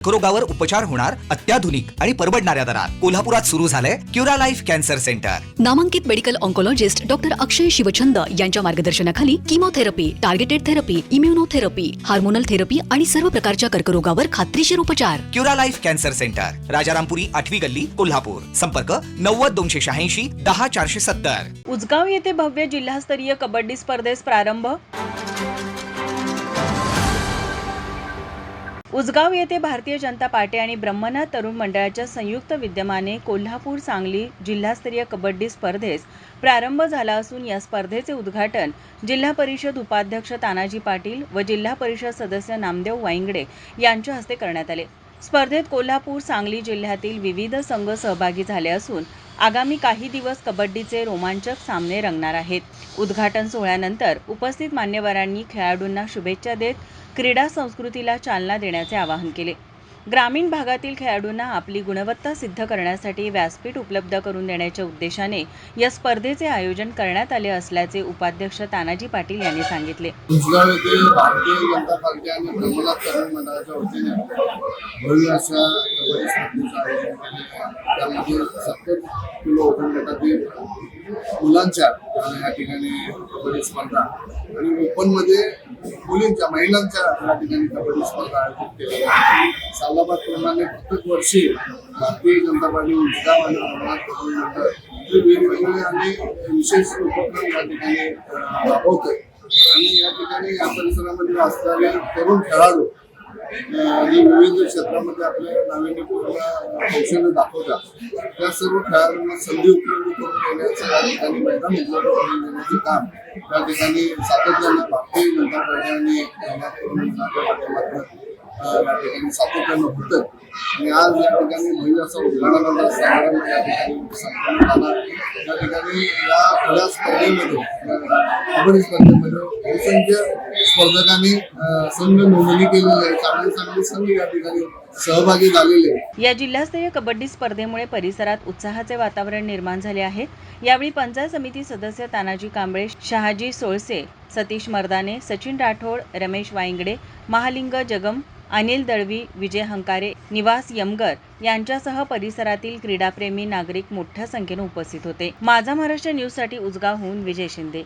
कर्करोगावर उपचार होणार अत्याधुनिक आणि परवडणाऱ्या दरात कोल्हापुरात सुरू झालंय क्युरा लाईफ कॅन्सर सेंटर। नामांकित medical oncologist doctor Akshay Shivchand यांच्या मार्गदर्शनाखाली chemotherapy, targeted therapy, immunotherapy, hormonal therapy आणि सर्व प्रकारच्या कर्करोगावर खात्रीशीर उपचार। Cura life cancer centre, Rajarampuri 8वी गल्ली, कोल्हापूर। संपर्क 90 286 10 470। उजगाव येथे भव्य जिल्हास्तरीय कबड्डी स्पर्धेस प्रारंभ। उजगाव येथे भारतीय जनता पार्टी आणि ब्रह्मनाथ तरुण मंडळाच्या संयुक्त विद्यमाने कोल्हापूर सांगली जिल्हास्तरीय कबड्डी स्पर्धेस प्रारंभ झाला असून या स्पर्धेचे उद्घाटन जिल्हा परिषद उपाध्यक्ष तानाजी पाटील व जिल्हा परिषद सदस्य नामदेव वाईंगडे यांच्या हस्ते करण्यात आले। स्पर्धेत कोल्हापूर सांगली जिल्ह्यातील विविध संघ सहभागी झाले असून आगामी काही दिवस कबड्डीचे रोमांचक सामने रंगणार आहेत। उद्घाटन सोहळ्यानंतर उपस्थित मान्यवरांनी खेळाडूंना शुभेच्छा देत क्रीडा संस्कृतीला चालना देण्याचे आवाहन केले। ग्रामीण भागातील खेळाडूंना आपली गुणवत्ता सिद्ध करण्यासाठी व्यासपीठ उपलब्ध करून देण्याच्या उद्देशाने या स्पर्धेचे आयोजन करण्यात आले असल्याचे उपाध्यक्ष तानाजी पाटील यांनी सांगितले। उजगाव येथे भारतीय जनता पार्टी आणि ब्रह्मनाथ तरुण मंडळाच्या वतीने भव्य अशा कबड्डी स्पर्धेचं आयोजन केले। त्यामध्ये 70 किलो ओपन गटातील मुलांच्या या ठिकाणी कबड्डी स्पर्धा आणि ओपनमध्ये मुलींच्या महिलांच्या या ठिकाणी कबड्डी स्पर्धा आयोजित केलेल्या आहेत। सालाबादप्रमाणे प्रत्येक वर्षी भारतीय जनता पार्टी उजगाव आणि ब्रह्मनाथ तरुण मंडळ हे वेगवेगळे आणि विशेष उपक्रम या ठिकाणी राबवते आणि या ठिकाणी या परिसरामध्ये असणारे तरुण खेळाडू जे विविध क्षेत्रामध्ये आपले नाविन्यपूर्ण कौशल्य दाखवतात त्या सर्व खेळाडूंना संधी उपलब्ध करून देण्याचं या ठिकाणी मैदान उपलब्ध करून देण्याचे काम त्या ठिकाणी सातत्याने भारतीय जनता पार्टी आणि या ठिकाणी सातत्यानं होतं आणि आज या ठिकाणी भव्य असा उद्घाटनाचा समारंभ या ठिकाणी संपन्न झाला। या ठिकाणी या खुल्या स्पर्धेमध्ये कबड्डी स्पर्धेमध्ये असंख्य स्पर्धकांनी संघ नोंदणी केलेली आहे। चांगले संघ या ठिकाणी सहभागी झालेले आहेत। या जिल्हास्तरीय कबड्डी स्पर्धेमुळे परिसरात उत्साहाचे वातावरण निर्माण झाले आहे। यावेळी पंचायत समिती सदस्य तानाजी कांबळे, शहाजी सोळसे, सतीश मर्दाने, सचिन राठोड, रमेश वाईंगडे, महालिंग जगम, अनिल दळवी, विजय हंकारे, निवास यमगर यांच्यासह परिसरातील क्रीडाप्रेमी नागरिक मोठ्या संख्येने उपस्थित होते। माझा महाराष्ट्र न्यूज साठी उजगावहून विजय शिंदे।